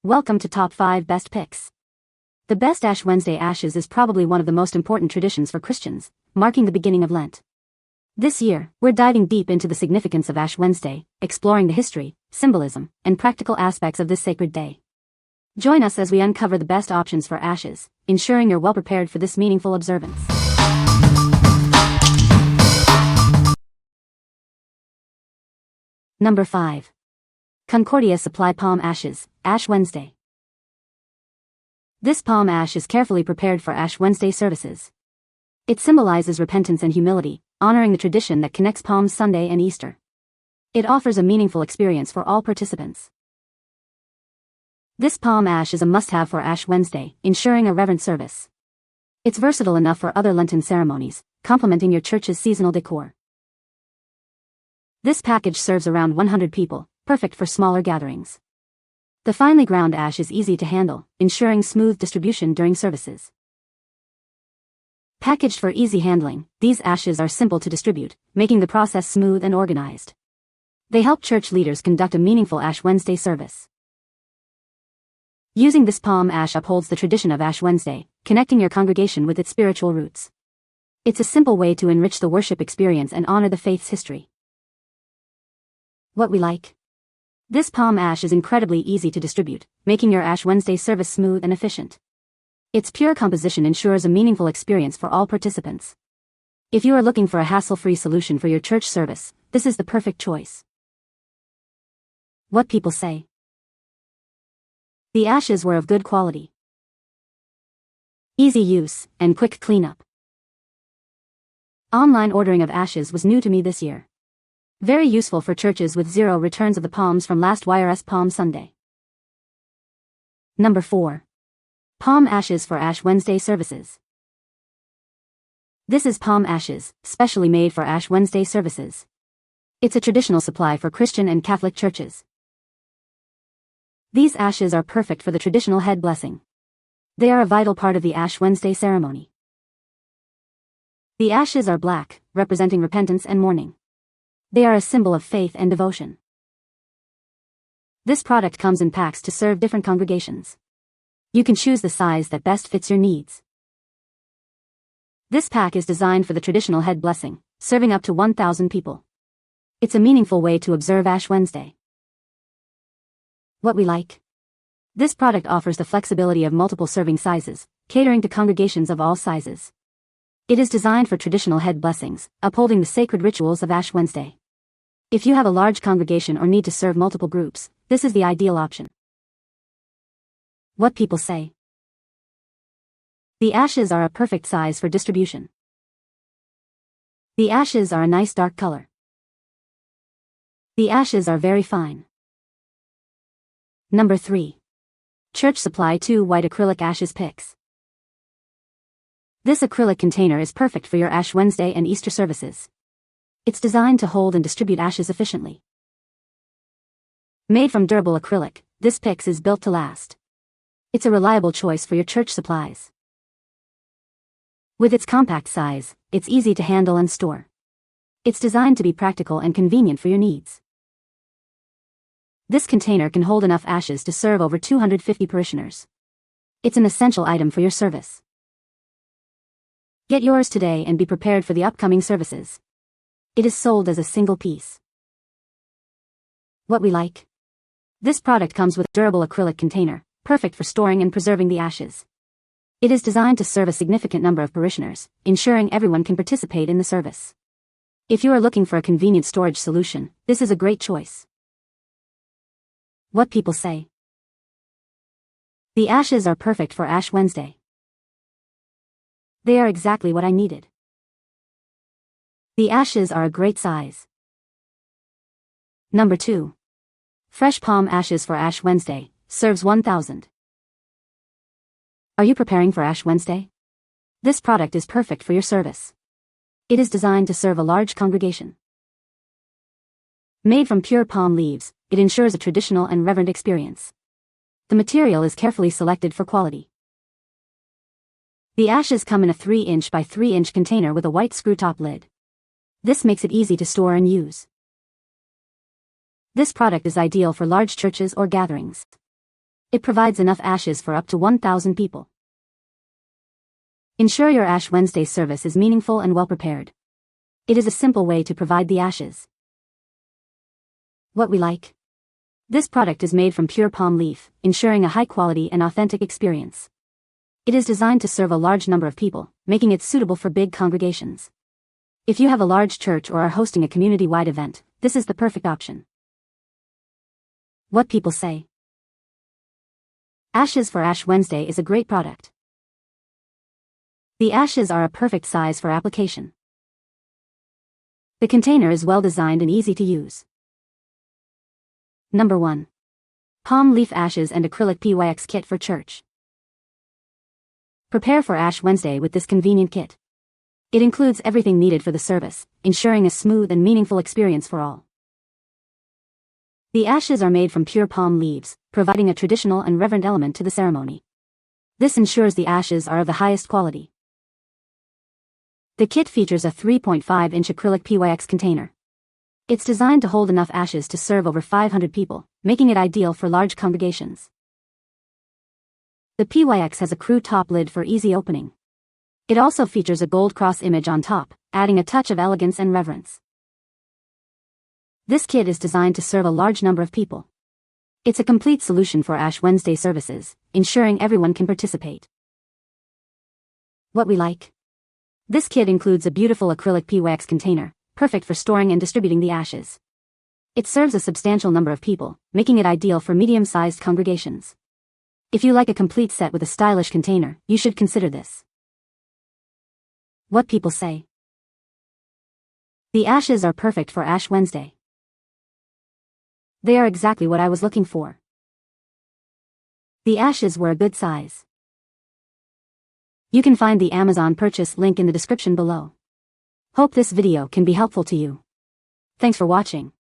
Welcome to Top 5 Best Picks. The best Ash Wednesday ashes is probably one of the most important traditions for Christians, marking the beginning of Lent. This year, we're diving deep into the significance of Ash Wednesday, exploring the history, symbolism, and practical aspects of this sacred day. Join us as we uncover the best options for ashes, ensuring you're well prepared for this meaningful observance. Number 5. Concordia Supply Palm Ashes, Ash Wednesday. This palm ash is carefully prepared for Ash Wednesday services. It symbolizes repentance and humility, honoring the tradition that connects Palm Sunday and Easter. It offers a meaningful experience for all participants. This palm ash is a must-have for Ash Wednesday, ensuring a reverent service. It's versatile enough for other Lenten ceremonies, complementing your church's seasonal decor. This package serves around 100 people, perfect for smaller gatherings. The finely ground ash is easy to handle, ensuring smooth distribution during services. Packaged for easy handling, these ashes are simple to distribute, making the process smooth and organized. They help church leaders conduct a meaningful Ash Wednesday service. Using this palm ash upholds the tradition of Ash Wednesday, connecting your congregation with its spiritual roots. It's a simple way to enrich the worship experience and honor the faith's history. What we like. This palm ash is incredibly easy to distribute, making your Ash Wednesday service smooth and efficient. Its pure composition ensures a meaningful experience for all participants. If you are looking for a hassle-free solution for your church service, this is the perfect choice. What people say. The ashes were of good quality, easy use, and quick cleanup. Online ordering of ashes was new to me this year. Very useful for churches with zero returns of the palms from last year's Palm Sunday. Number 4. Palm ashes for Ash Wednesday services. This is palm ashes, specially made for Ash Wednesday services. It's a traditional supply for Christian and Catholic churches. These ashes are perfect for the traditional head blessing. They are a vital part of the Ash Wednesday ceremony. The ashes are black, representing repentance and mourning. They are a symbol of faith and devotion. This product comes in packs to serve different congregations. You can choose the size that best fits your needs. This pack is designed for the traditional head blessing, serving up to 1,000 people. It's a meaningful way to observe Ash Wednesday. What we like. This product offers the flexibility of multiple serving sizes, catering to congregations of all sizes. It is designed for traditional head blessings, upholding the sacred rituals of Ash Wednesday. If you have a large congregation or need to serve multiple groups, this is the ideal option. What people say. The ashes are a perfect size for distribution. The ashes are a nice dark color. The ashes are very fine. Number 3. Church Supply 2 White Acrylic Ashes Picks. This acrylic container is perfect for your Ash Wednesday and Easter services. It's designed to hold and distribute ashes efficiently. Made from durable acrylic, this PIX is built to last. It's a reliable choice for your church supplies. With its compact size, it's easy to handle and store. It's designed to be practical and convenient for your needs. This container can hold enough ashes to serve over 250 parishioners. It's an essential item for your service. Get yours today and be prepared for the upcoming services. It is sold as a single piece. What we like. This product comes with a durable acrylic container, perfect for storing and preserving the ashes. It is designed to serve a significant number of parishioners, ensuring everyone can participate in the service. If you are looking for a convenient storage solution, this is a great choice. What people say. The ashes are perfect for Ash Wednesday. They are exactly what I needed. The ashes are a great size. Number 2. Fresh palm ashes for Ash Wednesday, serves 1,000. Are you preparing for Ash Wednesday? This product is perfect for your service. It is designed to serve a large congregation. Made from pure palm leaves, it ensures a traditional and reverent experience. The material is carefully selected for quality. The ashes come in a 3-inch by 3-inch container with a white screw-top lid. This makes it easy to store and use. This product is ideal for large churches or gatherings. It provides enough ashes for up to 1,000 people. Ensure your Ash Wednesday service is meaningful and well prepared. It is a simple way to provide the ashes. What we like. This product is made from pure palm leaf, ensuring a high quality and authentic experience. It is designed to serve a large number of people, making it suitable for big congregations. If you have a large church or are hosting a community-wide event, this is the perfect option. What people say. Ashes for Ash Wednesday is a great product. The ashes are a perfect size for application. The container is well designed and easy to use. Number 1. Palm leaf ashes and acrylic PYX kit for church. Prepare for Ash Wednesday with this convenient kit. It includes everything needed for the service, ensuring a smooth and meaningful experience for all. The ashes are made from pure palm leaves, providing a traditional and reverent element to the ceremony. This ensures the ashes are of the highest quality. The kit features a 3.5-inch acrylic PYX container. It's designed to hold enough ashes to serve over 500 people, making it ideal for large congregations. The PYX has a screw top lid for easy opening. It also features a gold cross image on top, adding a touch of elegance and reverence. This kit is designed to serve a large number of people. It's a complete solution for Ash Wednesday services, ensuring everyone can participate. What we like. This kit includes a beautiful acrylic PYX container, perfect for storing and distributing the ashes. It serves a substantial number of people, making it ideal for medium-sized congregations. If you like a complete set with a stylish container, you should consider this. What people say. The ashes are perfect for Ash Wednesday. They are exactly what I was looking for. The ashes were a good size. You can find the Amazon purchase link in the description below. Hope this video can be helpful to you. Thanks for watching.